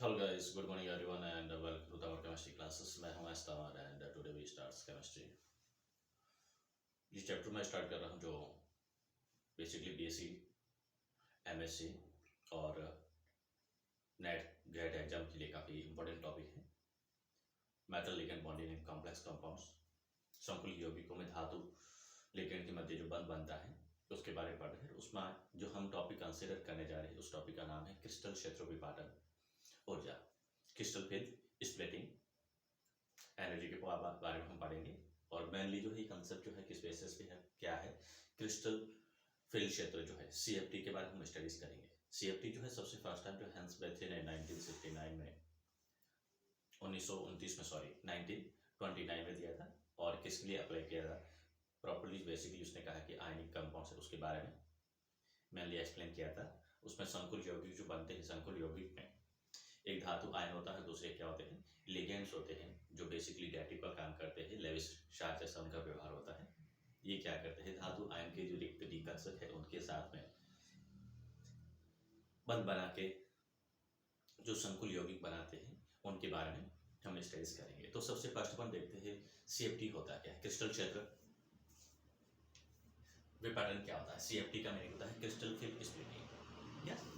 Hello guys, good morning everyone and welcome to our chemistry classes. मैं हूं एस्टार and today we starts chemistry. इस chapter में start कर रहा हूं जो बेसिकली बीएससी, एमएससी और नेट ग्रेड एग्जाम के लिए काफ़ी इंपॉर्टेंट टॉपिक है। Metal ligand bonding in complex compounds, संकुल यौगिकों में धातु लिगेंड के मध्य जो बंध बनता है उसके बारे में पढ़ रहे हैं। उसमें जो हम टॉपिक कंसिडर करने जा रहे हैं उस टॉपिक का नाम है क्रिस्टल क्षेत्र विपाटन ऊर्जा, क्रिस्टल फिल्म स्प्लिटिंग एनर्जी के बारे में हम पढ़ेंगे। और मेनली जो है कंसेप्ट जो है किस बेसिस पे है, क्या है क्रिस्टल फील्ड क्षेत्र जो है सीएफटी के बारे में हम स्टडीज करेंगे। सीएफटी जो है सबसे फर्स्ट टाइम जो हैंस बेथे ने 1969 में 1929 में 1929 में दिया था। और किसके लिए अप्लाई किया था प्रॉपर्ली, बेसिकली उसने कहा कि आयनिक कंपाउंड्स है उसके बारे में मेनली एक्सप्लेन किया था। उसमें संकुल यौगिक जो बनते हैं, संकुल यौगिक में एक धातु आयन होता है, दूसरे क्या होते हैं लिगेंड्स होते हैं जो बेसिकली डेटिव का काम करते हैं। लेविस शार्प जैसा उनका व्यवहार होता है। ये क्या करते हैं धातु आयन के जो रिक्त डीकर्षक है उनके साथ में बंध बना के जो संकुल यौगिक बनाते हैं उनके बारे में हम स्टडीज करेंगे। तो सबसे फर्स्ट अपन देखते हैं सीएफटी होता क्या है, क्रिस्टल क्षेत्र विपाटन क्या होता है। सीएफटी का मीनिंग होता है क्रिस्टल फिल्म स्प्लिटिंग। यस,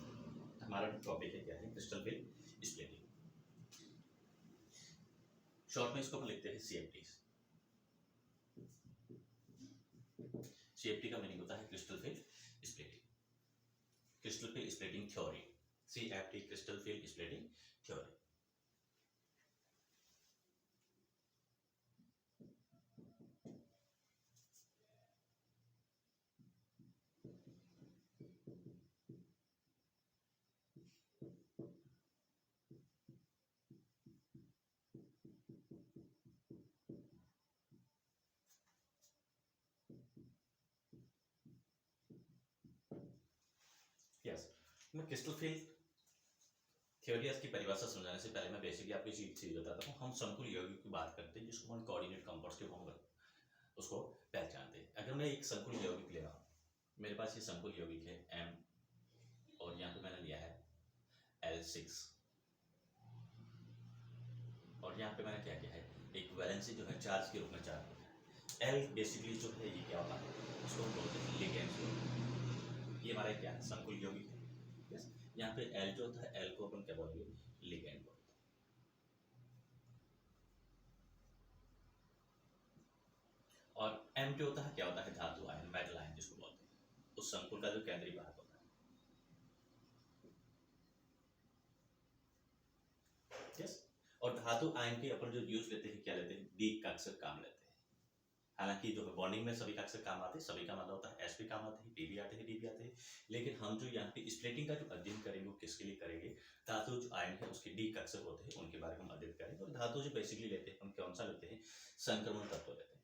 हमारा टॉपिक है क्या है क्रिस्टल फिल्म स्प्लिटिंग। शॉर्ट में इसको हम लिखते हैं सीएफटी। सीएफटी का मीनिंग होता है crystal field splitting, crystal field splitting theory. CFT crystal field splitting theory. Yes, मैं क्रिस्टल फील्ड थ्योरी की परिभाषा समझाने से पहले मैं बेसिकली आपको चीज बताता हूँ। हम संकुल यौगिक की बात करते हैं जिसको हम कोऑर्डिनेट कंपाउंड्स के हम उसको पहचानते हैं। अगर मैं एक संकुल यौगिक ले रहा हूँ, मेरे पास ये संकुल यौगिक है एम और यहाँ पे मैंने लिया है L6 और यहाँ पे मैंने क्या किया है एक वैलेंसी जो है चार्ज के रूप में चार्ज होता है। एल बेसिकली जो है ये क्या होता है उसको हम बोलते हैं लिगेंड। ये हमारा क्या है संकुल यौगिक है। यस, यहाँ पे एल जो होता है एल को अपन क्या बोलेंगे लिगेंड बोलते हैं। और एम जो होता है क्या होता है धातु आयन, मेटल आयन जिसको बोलते हैं, उस संकुल का जो केंद्रीय भाग होता है। यस, और धातु आयन के अपन जो यूज लेते हैं क्या लेते हैं डी कक्षक काम लेते हैं। हालांकि जो है बॉन्डिंग में सभी कक्षक काम आते हैं, सभी का मतलब होता है एस भी काम आते हैं, पी भी आते हैं, डी भी आते हैं। लेकिन हम जो यहाँ पे स्प्लिटिंग का जो अध्ययन करेंगे वो किसके लिए करेंगे, धातु जो आयन है उसके डी कक्षक होते हैं उनके बारे में हम अध्ययन करेंगे। और धातु जो बेसिकली लेते हैं हम कौन सा लेते हैं संक्रमण तत्व लेते हैं।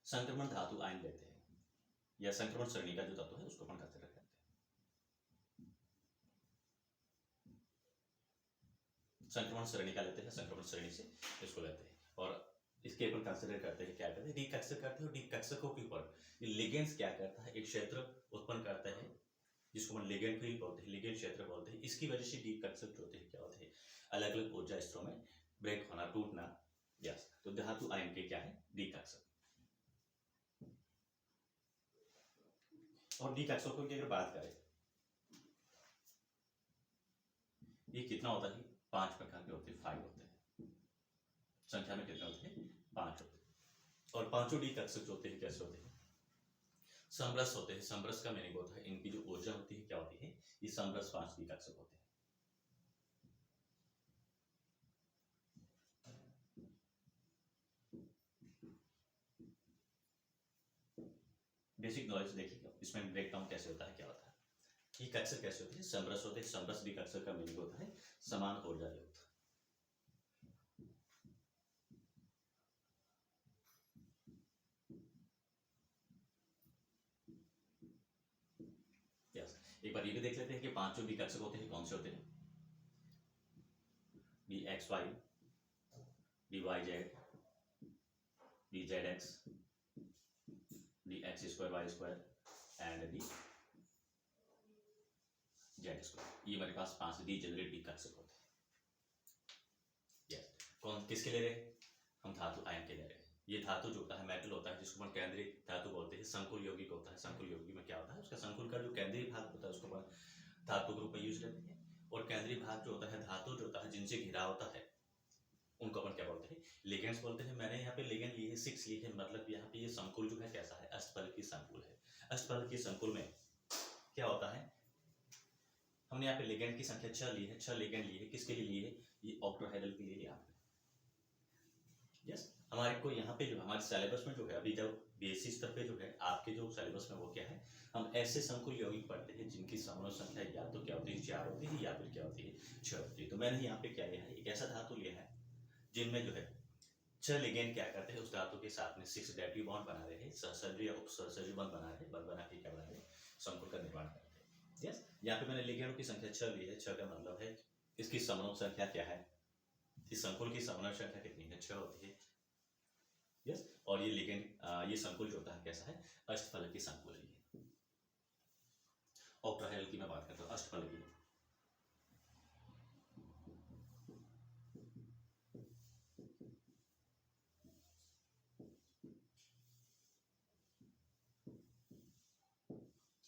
संक्रमण धातु आयन लेते हैं या संक्रमण श्रेणी का जो तत्व है उसको अपन कंसिडर करते हैं। संक्रमण श्रेणी का लेते हैं, संक्रमण श्रेणी से इसको लेते हैं और इसके ऊपर कंसिडर करते हैं क्या करते हैं डीकक्षक करते हैं। और डीकक्षकों के ऊपर लिगेंड्स क्या करता है एक क्षेत्र उत्पन्न करता है जिसको हम लिगेंड फील्ड बोलते हैं, लिगेंड क्षेत्र बोलते हैं। इसकी वजह से डीकक्षक होते हैं क्या होते हैं अलग अलग ऊर्जा स्तरों में ब्रेक होना, टूटना। यस, तो धातु आयन के क्या है डीकक्षक। और डीकक्षकों की अगर बात करें ये कितना होता है 5 प्रकार के होते हैं, 5 होते हैं संख्या में। कितने होते हैं 5 होते हैं। और पांचों डी कक्षक होते हैं कैसे होते हैं समरस होते हैं। समरस का मीनिंग होता है इनकी जो ऊर्जा होती है क्या होती है ये समरस 5 डी कक्षक होते हैं। बेसिक नॉलेज देखिएगा इसमें ब्रेक डाउन कैसे होता है क्या होता है। ये कक्षक कैसे होते हैं समरस होते हैं। समरस डी कक्षक का मीनिंग होता है समान ऊर्जा युक्त। यस, एक बार ये भी देख लेते हैं कि पांचों डी कक्षक होते हैं कौन से होते हैं d x y, d y z, d z x, d x square y square and d z square. ये हमारे पास 5 डी जनरेट डी कक्षक होते हैं। यस, कौन किसके ले रहे हैं? हम धातु आयन के ले रहे हैं। ये धातु जो होता है मेटल होता है, जिसको हम केंद्रीय धातु बोलते हैं। संकुल यौगिक होता है। संकुल यौगिक में क्या होता है, उसका संकुल का जो केंद्रीय भाग होता है उसको अपन धातु के रूप में यूज लेते हैं, और केंद्रीय भाग जो होता है धातु जो होता है जिनसे घिरा होता है उनको अपन क्या बोलते हैं? लिगेंड्स बोलते हैं। मैंने यहाँ पे लिगेंड लिए 6 लिए हैं, मतलब यहाँ पे ये संकुल जो है कैसा है? अष्टफलकीय संकुल है। अष्टफलकीय संकुल में क्या होता है? हमने यहाँ पे लिगेंड की संख्या 6 ली है। 6 लिगेंड लिए। किसके लिए लिए? ये ऑक्टोहेड्रल के लिए लिया हमने। यस, हमारे को यहाँ पे जो हमारे सिलेबस में जो है अभी जब बेसिक स्तर पे जो है आपके जो सिलेबस में वो क्या है, हम ऐसे संकुल यौगिक पढ़ते हैं जिनकी समूह संख्या या तो क्या होती है 4 होती है या फिर क्या होती है 6 होती है। तो मैंने यहाँ पे क्या लिया है, एक ऐसा धातु लिया है जिनमें जो है 6 लिगेंड क्या करते हैं, उस धातु के साथ में 6 डायरेक्टिव बॉन्ड बना रहे हैं, सहसर्जी या उपसहसर्जी बंध बना रहे हैं, बंध बना के क्या बना रहे हैं, संकुल का निर्माण करते हैं। यस, यहाँ पे मैंने लिगेंडों की संख्या 6 ली है। 6 का मतलब है इसकी समूह संख्या क्या है, इस संकुल की समूह संख्या कितनी है? 6 होती है। यस, और ये लिगेंड ये संकुल जो होता है कैसा है? अष्टफलकीय संकुल है। ये ऑक्टोहेड्रल की मैं बात करता हूँ, अष्टफलकीय।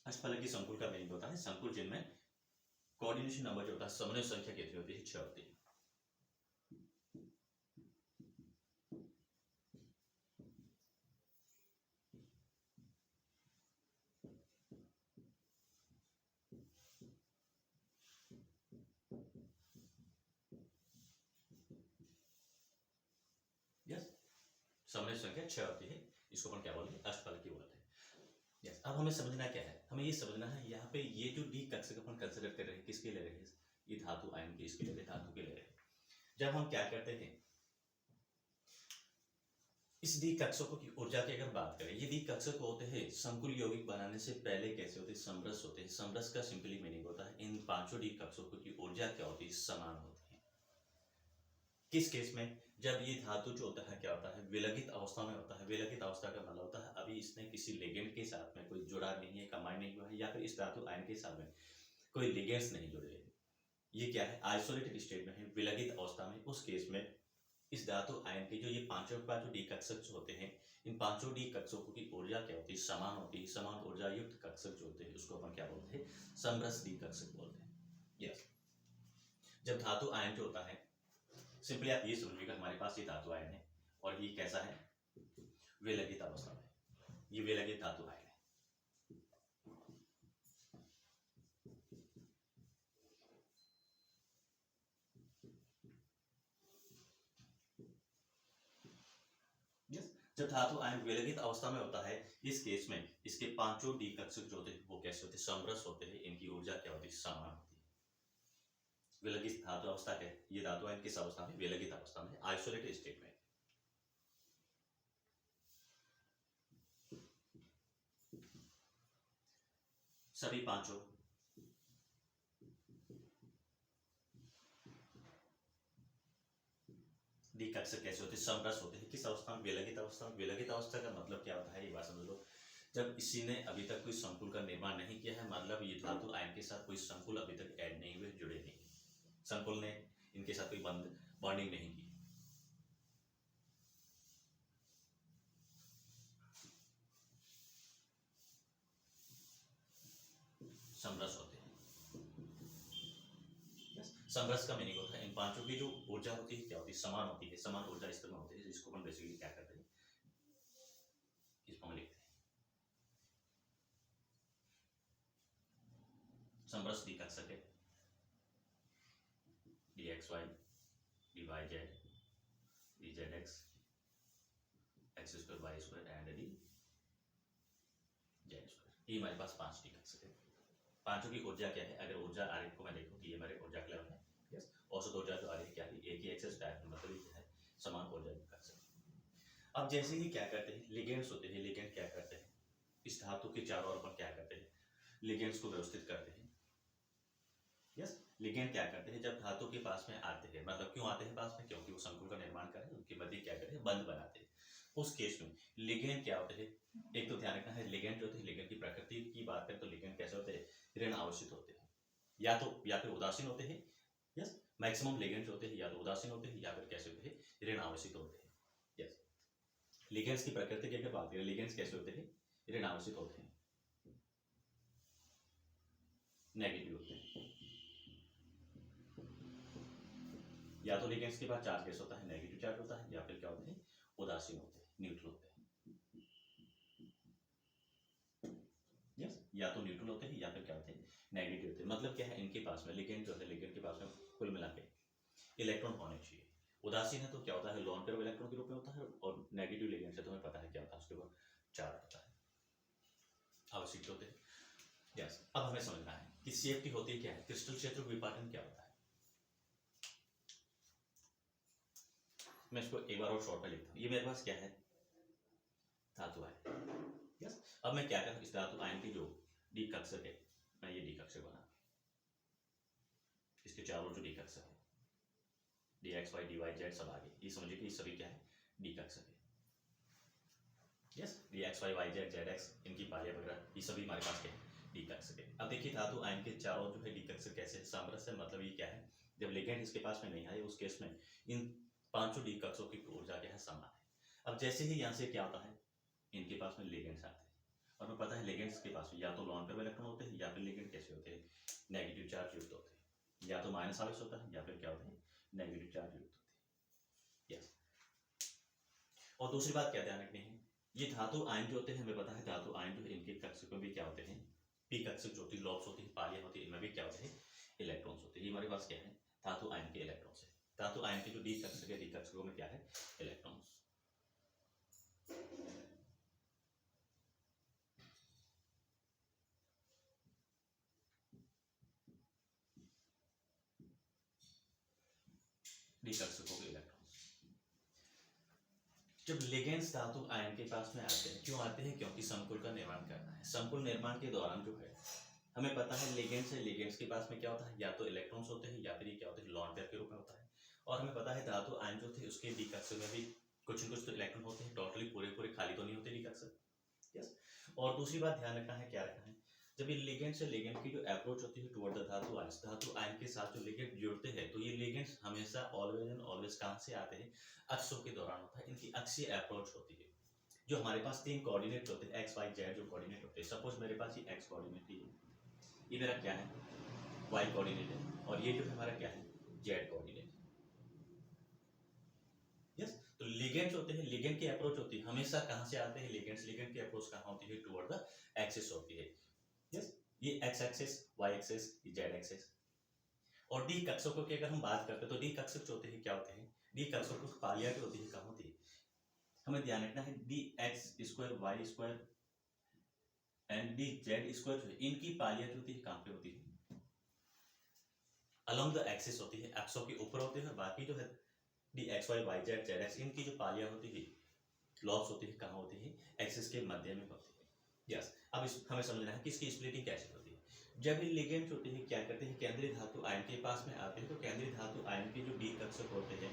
अष्टफलकीय संकुल का मीनिंग होता है संकुल जिनमें कोऑर्डिनेशन नंबर जो होता है समन्वय संख्या कितनी होती है? 6 होती है। यस, समन्वय संख्या 6 होती है। इसको अपन क्या बोलते हैं? अष्टफलकीय बोलते हैं। यस, अब हमें समझना क्या है, हमें ये समझना है यहाँ पे ये जो डी कक्षक अपन कंसिडर कर रहे हैं किसके ले रहे हैं? ये धातु आयन के इसके ले रहे हैं, धातु के ले रहे हैं। जब हम क्या करते हैं इस डी कक्षकों की ऊर्जा की अगर बात करें, ये डी कक्षक होते हैं संकुल यौगिक बनाने से पहले कैसे होते हैं? समरस होते हैं। समरस का सिंपली मीनिंग होता है इन पांचों डी कक्षकों की ऊर्जा क्या होती है? समान होती है। किस केस में? जब ये धातु जो होता है क्या होता है? विलगित अवस्था में होता है। विलगित अवस्था का मतलब होता है अभी इसने किसी लिगेंड के साथ में कोई जुड़ा नहीं है, कंबाइन नहीं हुआ है, या फिर इस धातु आयन के साथ में कोई लिगेंड्स नहीं जुड़े हैं। ये क्या है? आइसोलेटेड स्टेट में है, विलगित अवस्था में। उस केस में इस धातु आयन के जो ये पांचों डी कक्षक होते हैं, इन पांचों डी कक्षकों की ऊर्जा क्या होती है? समान होती है। समान ऊर्जा युक्त कक्षक जो होते हैं उसको अपन क्या बोलते हैं? समरस डी कक्षक बोलते हैं। यस, जब धातु आयन जो होता है, सिंपली आप ये समझिएगा हमारे पास ये धातु आयन है और ये कैसा है? विलगित अवस्था में। ये विलगित धातु आयन है। जब धातु आयन विलगित अवस्था में होता है, इस केस में इसके पांचों डी कक्षक जो होते हैं वो कैसे होते हैं? समरस होते हैं। इनकी ऊर्जा क्या होती है? समान होती है। विलगित धातु अवस्था है, ये धातु आयन किस अवस्था में? विलगित अवस्था में, आइसोलेटेड स्टेट में। सभी पांचों डी कक्षक कैसे होते हैं? समरस होते हैं। किस अवस्था में? विलगित अवस्था में। विलगित अवस्था का मतलब क्या होता है? ये बात समझ लो, जब इसी ने अभी तक कोई संकुल का निर्माण नहीं किया है, मतलब ये धातु आयन के साथ कोई संकुल अभी तक ऐड नहीं हुए, जुड़े नहीं, संकुल ने इनके साथ कोई बॉन्डिंग नहीं की। समरस होते हैं। समरस का मीनिंग होता है इन पांचों की जो ऊर्जा होती है क्या होती है? समान होती है। समान ऊर्जा स्तर में होती है, जिसको हम बेसिकली क्या करते हैं? इसको हम लिखते हैं समरस डी कक्षक है d x y, d y z, d z x, x square y square and d z square. ये हमारे पास 5 डी कक्षक है। पांचों की ऊर्जा क्या है? अगर ऊर्जा आरेख को मैं देखूं कि ये मेरे ऊर्जा के लेवल है। यस, औसत ऊर्जा जो आरेख क्या है? एक ही एक्सेस टाइप में, मतलब क्या है? समान ऊर्जा डी कक्षक। अब जैसे ही क्या करते हैं, लिगेंड्स होते हैं। लिगेंड क्या करते हैं? इस धातु के चारों ओर पर क्या करते हैं? लिगेंड्स को व्यवस्थित करते हैं। यस, लिगेंड क्या करते हैं? जब धातु के पास में आते हैं, मतलब क्यों आते हैं पास में? क्योंकि वो संकुल का निर्माण करें, उनके मध्य क्या करते हैं? बंध बनाते हैं। उस केस में लिगेंड क्या होते हैं? एक तो ध्यान रखना है, लिगेंड जो होते हैं, लिगेंड की प्रकृति की बात करें तो लिगेंड कैसे होते हैं? ऋण आवेशित होते हैं। या फिर उदासीन होते हैं। यस, मैक्सिमम लिगेंड्स होते हैं या तो उदासीन होते हैं या फिर कैसे होते हैं, ऋण आवेशित होते हैं। यस, लिगेंड्स की प्रकृति की अगर बात करें, लिगेंड्स कैसे होते हैं, ऋण आवेशित होते हैं, नेगेटिव होते हैं। या तो लिगेंड्स के पास चार्ज कैसे होता है, नेगेटिव चार्ज होता है, या फिर क्या होते हैं, उदासीन होते हैं, न्यूट्रल होते हैं। यस, या तो न्यूट्रल होते हैं या फिर क्या होते हैं, नेगेटिव होते हैं। मतलब क्या है, इनके पास में लिगेंड जो है, लिगेंड के पास में कुल मिला के इलेक्ट्रॉन होने चाहिए। उदासीन है तो क्या होता है, लोन पेयर इलेक्ट्रॉन के रूप में होता है, और नेगेटिव लिगेंड से तुम्हें पता है क्या होता है, उसके ऊपर चार्ज होता है, आवश्यक होते हैं। यस, अब हमें समझना है कि सीएफटी होती क्या है, क्रिस्टल क्षेत्र विपाटन क्या होता है। मैं इसको एक बार और शॉर्ट में लिखता हूँ। ये मेरे पास क्या है, धातु आयन। यस, अब मैं क्या करूँ, इस धातु आयन की जो डी कक्षक है, मैं ये डी कक्षक बना, इसके चारों जो डी कक्षक है, d x y d y z सब आगे, ये समझिए कि ये सभी क्या है, डी कक्षक है। Yes, d x y y z z x, इनकी पालिया वगैरह ये सभी हमारे पास क्या है, डी कक्षक है। अब देखिए धातु आयन के चारों जो है डी कक्षक कैसे है, सामरस्य, मतलब ये क्या है, जब लिगेंड इसके पास में नहीं आए उस केस में इन पांचों डी कक्षों की ऊर्जा क्या है, समान है। अब जैसे ही यहाँ से क्या होता है, इनके पास में लिगेंड्स आते हैं, और हमें पता है लिगेंड्स के पास में या तो लॉन पेयर इलेक्ट्रॉन होते हैं, या फिर लिगेंड कैसे होते हैं, नेगेटिव चार्ज युक्त होते हैं, या तो माइनस आवेश होता है, या फिर क्या होते हैं, नेगेटिव चार्ज युक्त होते हैं। यस, और दूसरी बात क्या ध्यान रखनी है, ये धातु आयन जो होते हैं, हमें पता है धातु आयन जो है इनके कक्षकों में भी क्या होते हैं, पी कक्षक जो होती है, लॉब्स होती है, पालियां होती है, इनमें भी क्या होते हैं, इलेक्ट्रॉन्स होते हैं। ये हमारे पास क्या है, धातु आयन के इलेक्ट्रॉन्स है। धातु आयन के जो डी कक्षक है, डी कक्षकों में क्या है, इलेक्ट्रॉन्स। डी कक्षकों के इलेक्ट्रॉन्स। जब लिगेंड्स धातु आयन के पास में आते हैं, क्यों आते हैं, क्योंकि समकुल का निर्माण करना है। समकुल निर्माण के दौरान जो है हमें पता है लिगेंड्स है, लिगेंड्स के पास में क्या होता है, या तो इलेक्ट्रॉन्स होते हैं, या फिर ये क्या होते हैं, लॉन पेयर के रूप में होता है। और हमें पता है धातु आयन जो थे उसके डी कक्षक में भी कुछ न कुछ तो इलेक्ट्रॉन होते हैं, टोटली पूरे पूरे खाली तो नहीं होते डी कक्षक। यस, और दूसरी बात ध्यान रखना है, क्या रखना है, जब ये लिगेंड से लिगेंड की जो अप्रोच होती है टुवर्ड द धातु आयन के साथ जो लिगेंड जुड़ते हैं, तो ये लिगेंड्स हमेशा ऑलवेज एंड ऑलवेज कहां से आते हैं, अक्षों के दौरान होता है, इनकी अक्षीय अप्रोच होती है। जो हमारे पास तीन कोऑर्डिनेट होते हैं, एक्स वाई जेड जो कोऑर्डिनेट होते हैं, सपोज मेरे पास ये एक्स कोऑर्डिनेट ही है, ये मेरा क्या है, वाई कोऑर्डिनेट है, और ये जो है हमारा क्या है, जेड कोऑर्डिनेट। यस, तो लिगेंड्स होते हैं, लिगेंड की अप्रोच होती है, हमेशा कहां से आते हैं लिगेंड्स, लिगेंड की अप्रोच कहां होती है, टुवर्ड द एक्सिस होती है। यस, ये एक्स एक्सिस, वाई एक्सिस, ये जेड एक्सिस। और डी कक्षकों की अगर हम बात करते हैं तो डी कक्षक होते हैं, क्या होते हैं, डी कक्षकों की पालिया जो होती है कहां होती है, हमें ध्यान रखना है, d x square y square and d z square जो है, इनकी पालिया जो होती है कहां पे होती है, अलोंग द एक्सिस होती है, अक्षों के ऊपर होते हैं। और बाकी जो है d x y y z z x, इनकी जो पालियां होती है, लॉब्स होती है, कहां होती है, एक्सिस के मध्य में होती है। यस, अब हमें समझना है कि इसकी स्प्लिटिंग कैसे होती है। जब ये लिगेंड्स होते हैं क्या करते हैं, केंद्रीय धातु आयन के पास में आते हैं, तो केंद्रीय धातु आयन के जो डी कक्षक होते हैं,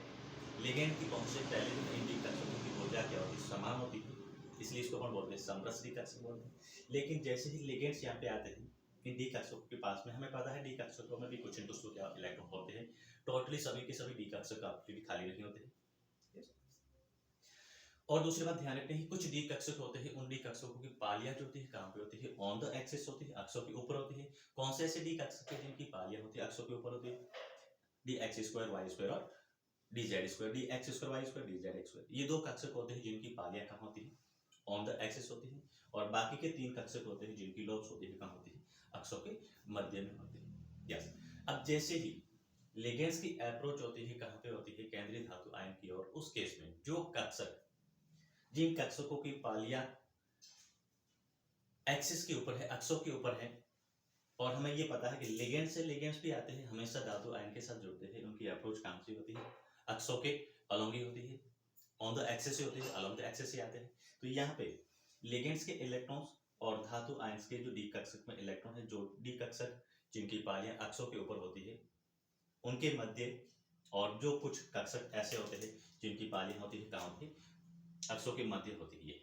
लिगेंड की पहुंच से पहले जो इन डी कक्षकों की ऊर्जा क्या होती है, समान होती है, इसलिए इसको हम बोलते हैं समरस डी कक्षक बोलते हैं। लेकिन जैसे ही लिगेंड्स यहाँ पे आते हैं इन डी कक्षकों के पास में, हमें पता है डी कक्षकों में भी कुछ न कुछ क्या इलेक्ट्रॉन होते हैं, टोटली सभी के सभी डी कक्षक आपके भी खाली नहीं होते हैं। और दूसरी बात ध्यान रखते हैं, कुछ डी कक्षक होते हैं, उन डी कक्षकों की पालियां जो होती है कहां पे होती है, ऑन द एक्सिस होती है, अक्षों के ऊपर होती है। कौन से ऐसे डी कक्षक है जिनकी पालियां होती है अक्षों के ऊपर होती है, d x square y square और d z square, d x square y square d z x square, ये दो कक्षक होते हैं जिनकी पालियां कहां होती है, ऑन द एक्सिस होती है। और बाकी के तीन कक्षक होते हैं जिनकी लोब्स होती है कहां होती है, अक्षों के मध्य में होती है। यस, अब जैसे ही लिगेंड्स की अप्रोच होती है कहां पे होती है, केंद्रीय धातु आयन की ओर, उस केस में जो कक्षक, जिन कक्षकों की पालियां एक्सिस के ऊपर है, अक्षों के ऊपर है, और हमें ये पता है कि लिगेंड से लिगेंड्स भी आते हैं, हमेशा धातु आयन के साथ जुड़ते हैं, उनकी अप्रोच कहां से होती है, अक्षों के अलोंग ही होती है, ऑन द एक्सिस से होती है, अलोंग द एक्सिस से आते हैं। तो यहाँ पे लिगेंड्स के इलेक्ट्रॉन्स और धातु आयंस के जो डी कक्षक में इलेक्ट्रॉन है, जो डी कक्षक जिनकी पालियां अक्षों के ऊपर होती है, उनके मध्य, और जो कुछ कक्षक ऐसे होते हैं जिनकी पालियां होती है कहां होती है, अक्षों के मध्य होती है,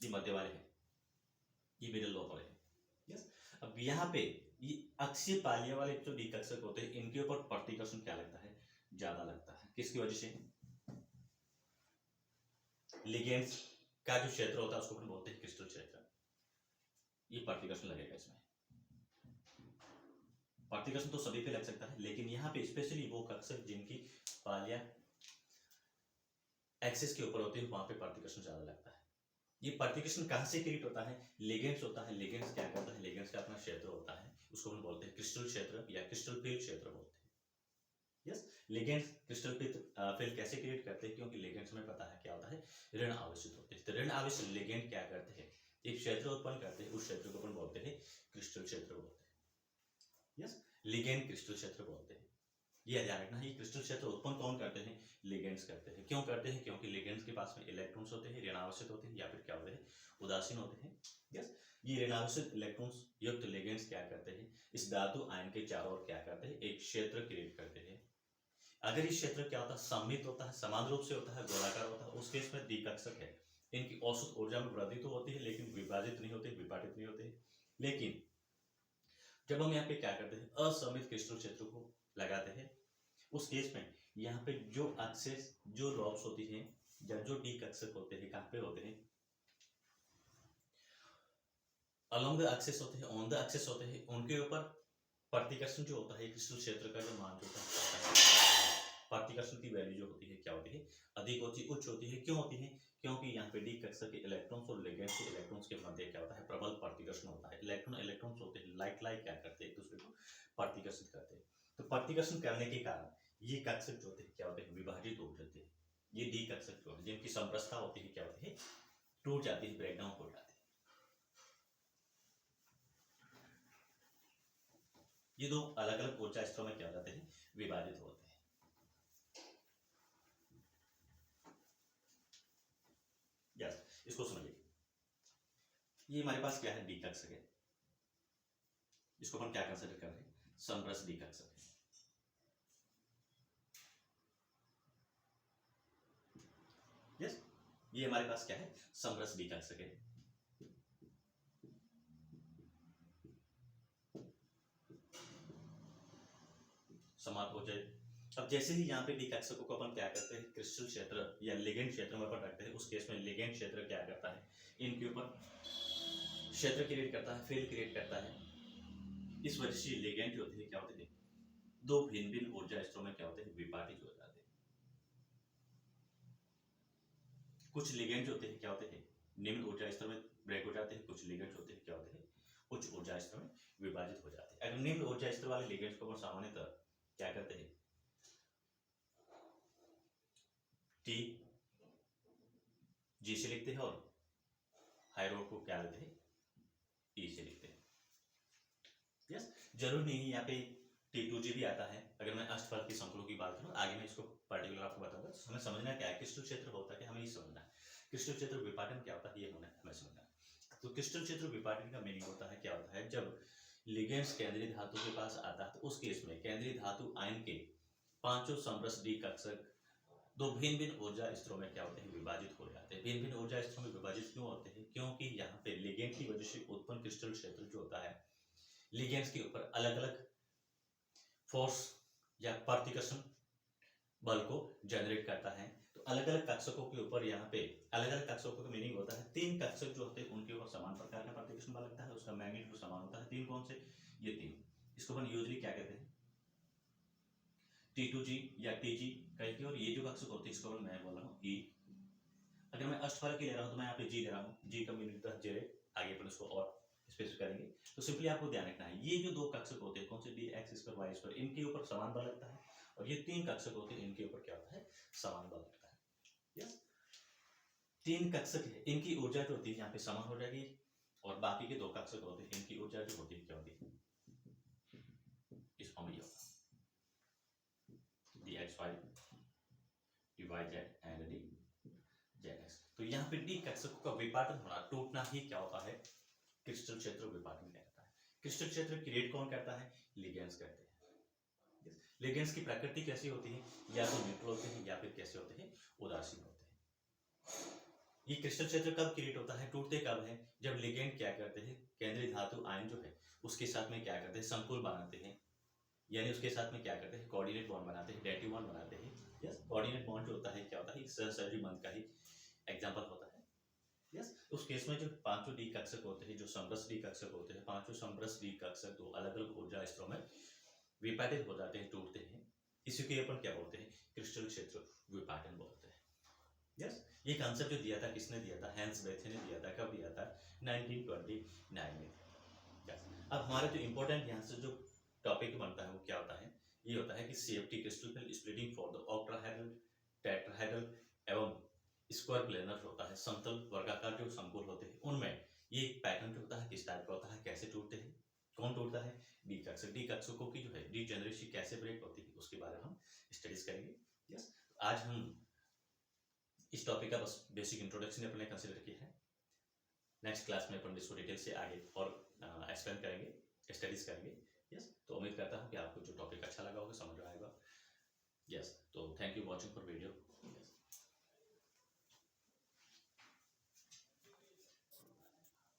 ये मध्य वाले हैं, ये मिडिल लोब वाले हैं। यस, अब यहाँ पे ये अक्षीय पालिया वाले जो डी कक्षक होते हैं इनके ऊपर प्रतिकर्षण क्या लगता है, ज्यादा लगता है। किसकी वजह से, लिगेंड्स का जो क्षेत्र होता है उसको अपन बोलते हैं क्रिस्टल क्षेत्र, ये प्रतिकर्षण लगेगा इसमें। प्रतिकर्षण तो सभी पे लग सकता है, लेकिन यहाँ पे स्पेशली वो कक्षक जिनकी पालिया एक्सिस के ऊपर होती है वहां पे प्रतिकर्षण ज्यादा लगता है। ये प्रतिकर्षण कहाँ से क्रिएट होता है, लिगेंड्स होता है। लिगेंड्स क्या करता है, लिगेंड्स का अपना क्षेत्र होता है, उसको हम बोलते हैं क्रिस्टल क्षेत्र या क्रिस्टल फील्ड क्षेत्र बोलते हैं। यस, लिगेंड्स क्रिस्टल फील्ड कैसे क्रिएट करते हैं, क्योंकि लिगेंड्स में पता है क्या होता है, ऋण आवेशित होते हैं। तो ऋण आवेशित लिगेंड क्या करते हैं, एक क्षेत्र उत्पन्न करते हैं, उस क्षेत्र को अपन बोलते हैं क्रिस्टल क्षेत्र बोलते हैं। यस, लिगेंड क्रिस्टल क्षेत्र बोलते हैं। ये ध्यान रखना है, ये क्रिस्टल क्षेत्र उत्पन्न कौन करते हैं, लिगेंड्स करते हैं। क्यों करते हैं, क्योंकि लिगेंड्स के पास में इलेक्ट्रॉन्स होते हैं, ऋणावेशित होते हैं या फिर क्या होते हैं, उदासीन होते हैं। यस, ये ऋणावेशित इलेक्ट्रॉन्स युक्त लिगेंड्स क्या करते हैं, इस धातु आयन के चारों ओर क्या करते हैं, एक क्षेत्र क्रिएट करते हैं। अगर इस क्षेत्र क्या होता है, सममित होता है, समान रूप से होता है, गोलाकार होता है, उस केस में द्विकक्षक है। इनकी औसत ऊर्जा में वृद्धि तो होती है लेकिन विभाजित नहीं होते, विपाटित नहीं होते। लेकिन जब हम यहाँ पे क्या करते हैं, असममित क्रिस्टल क्षेत्र को लगाते हैं, उस केस में यहाँ पे जो एक्सेस, जो लॉब्स होती हैं या जो डी कक्षक होते हैं, कहाँ पे होते हैं, अलोंग द एक्सेस होते हैं, ऑन द एक्सेस होते हैं, उनके ऊपर प्रतिकर्षण जो होता है, क्रिस्टल क्षेत्र का जो मान जो होता है, प्रतिकर्षण की वैल्यू जो होती है क्या होती है, अधिक होती है, उच्च होती है। क्यों होती है, क्योंकि यहाँ पे डी कक्षक के इलेक्ट्रॉन्स और लिगेंड्स के इलेक्ट्रॉन्स के मध्य क्या होता है, प्रबल प्रतिकर्षण होता है। इलेक्ट्रॉन्स होते हैं लाइक क्या करते हैं, एक दूसरे को प्रतिकर्षित करते हैं। तो प्रतिकर्षण करने के कारण ये कक्षक जो होते हैं क्या होते हैं, विभाजित हो जाते हैं। ये डी कक्षक जो है जिनकी समप्रस्थता होती है क्या होती है, टूट जाती है, ब्रेकडाउन हो जाती है। ये दो अलग अलग ऊर्जा स्तरों में क्या हो जाते हैं, विभाजित होते हैं। यस, इसको समझिए, ये हमारे पास क्या है, डी कक्षक है। इसको हम क्या कंसिडर कर रहे हैं, समरस डी कक्षक है। यस, ये हमारे पास क्या है, समरस डी कक्षक है। समाप्त हो जाए। अब जैसे ही यहाँ पे डी कक्षकों को अपन क्या करते हैं, क्रिस्टल क्षेत्र या लिगेंड क्षेत्र में अपन रखते हैं, उस केस में लिगेंड क्षेत्र क्या करता है, इनके ऊपर क्षेत्र क्रिएट करता है, फील्ड क्रिएट करता है। इस वजह से लिगेंड जो होते हैं क्या होते हैं, दो भिन्न भिन्न ऊर्जा स्तरों में क्या होते हैं, विभाजित हो जाते हैं। कुछ लिगेंड होते हैं क्या होते हैं, निम्न ऊर्जा स्तर में ब्रेक हो जाते हैं। कुछ लिगेंड होते हैं क्या होते हैं, उच्च ऊर्जा स्तर में विभाजित हो जाते हैं। अगर निम्न ऊर्जा स्तर वाले लिगेंड्स को सामान्यतः क्या करते हैं, टी जी से लिखते हैं और हाइड्रोड को क्या लेते हैं, ई से लिखते हैं। यस, जरूर नहीं यहाँ पे T2G भी आता है। अगर मैं अष्टफल की संकुलों की बात करूँ, आगे मैं इसको पर्टिकुलर आपको बताऊंगा। तो हमें समझना क्या है, क्रिस्टल क्षेत्र होता है क्या, हमें ये समझना है। क्रिस्टल क्षेत्र विपाटन क्या होता है, ये हमें समझना है। तो क्रिस्टल क्षेत्र विपाटन का मीनिंग होता है क्या होता है, जब लिगेंड्स केंद्रीय धातु के पास आता है तो उस केस में केंद्रीय धातु आयन के पांचों समरस डी कक्षक दो भिन्न भिन्न ऊर्जा स्तरों में क्या होते हैं, विभाजित हो जाते हैं। भिन्न भिन्न ऊर्जा स्तरों में विभाजित क्यों होते हैं, क्योंकि यहाँ पे लिगेंड की वजह से उत्पन्न क्रिस्टल क्षेत्र जो होता है, लिगेंड्स के ऊपर अलग अलग फोर्स या प्रतिकर्षण बल को जनरेट करता है। तो अलग अलग कक्षकों के ऊपर यहाँ पे अलग अलग कक्षकों का मीनिंग होता है, तीन कक्षक जो होते हैं उनके ऊपर समान प्रकार का प्रतिकर्षण बल लगता है, उसका मैग्नीट्यूड समान होता है। तीन कौन से, ये तीन। इसको अपन यूजुअली क्या कहते हैं, T2G या TG कहते हैं। और ये जो कक्षक होते हैं इसको मैं बोल रहा हूँ E। अगर मैं अष्टफल की ले रहा हूँ तो मैं यहाँ पे G ले रहा हूँ, G का मीनिंग होता है जेरे। आगे अपन इसको और स्पेसिफिक करेंगे। तो सिंपली आपको ध्यान रखना है, ये जो दो कक्षक होते हैं, कौन से, d x square y square, इनके ऊपर समान बल लगता है। और ये तीन कक्षक होते हैं, इनके ऊपर क्या होता है, समान बल लगता है। यस, तीन कक्षक है, इनकी ऊर्जा जो होती है यहाँ पे समान हो जाएगी। और बाकी के दो कक्षक होते हैं, इनकी ऊर्जा जो होती है क्या होती है, इस फॉर्म में dxy dyz एंड dzx। तो यहाँ पे डी कक्षकों का विपाटन होना, टूटना ही क्या होता है, क्रिस्टल क्षेत्र विपाटन कहता है। क्रिस्टल क्षेत्र क्रिएट कौन करता है, लिगेंड्स करते हैं। लिगेंड्स की प्रकृति कैसी होती है, या तो न्यूट्रल होते हैं या फिर कैसे होते हैं, उदासीन होते हैं। ये क्रिस्टल क्षेत्र कब क्रिएट होता है, टूटते कब है, जब लिगेंड क्या करते हैं, केंद्रीय धातु आयन जो है उसके साथ में क्या करते हैं, संकुल बनाते हैं, यानी उसके साथ में क्या करते हैं, कोऑर्डिनेट बॉन्ड बनाते हैं, डेटिव बॉन्ड बनाते हैं। यस, कोऑर्डिनेट बॉन्ड जो होता है क्या होता है, सहसर्जी बंध का ही एग्जांपल होता है। यस, उस केस में जो पांचों डी कक्षक होते हैं, जो समरस डी कक्षक होते हैं, पांचों समरस डी कक्षक दो अलग अलग ऊर्जा स्तरों में विपाटित हो जाते हैं, टूटते हैं। इसी को अपन क्या बोलते हैं, क्रिस्टल क्षेत्र विपाटन बोलते हैं। यस, ये कॉन्सेप्ट जो दिया था किसने दिया था, हैंस बेथे ने दिया था। कब दिया था, 1929 में। यस, अब हमारे जो इंपॉर्टेंट यहाँ से जो टॉपिक बनता है वो क्या होता है, ये होता है कि CFT crystal splitting for the octahedral, tetrahedral एवं स्क्वायर प्लेनर होता है, समतल वर्गाकार जो संकुल होते हैं उनमें ये पैटर्न जो होता है किस टाइप का होता है, कैसे टूटते हैं, कौन टूटता है, डी कक्षक। डी कक्षकों की जो है डीजेनरेसी कैसे ब्रेक होती है उसके बारे में हम स्टडीज करेंगे। यस, आज हम इस टॉपिक का बस बेसिक इंट्रोडक्शन अपने कंसिडर किया है। नेक्स्ट क्लास में अपन इसको डिटेल से आगे और एक्सप्लेन करेंगे, स्टडीज करेंगे। यस, तो उम्मीद करता हूँ कि आपको जो टॉपिक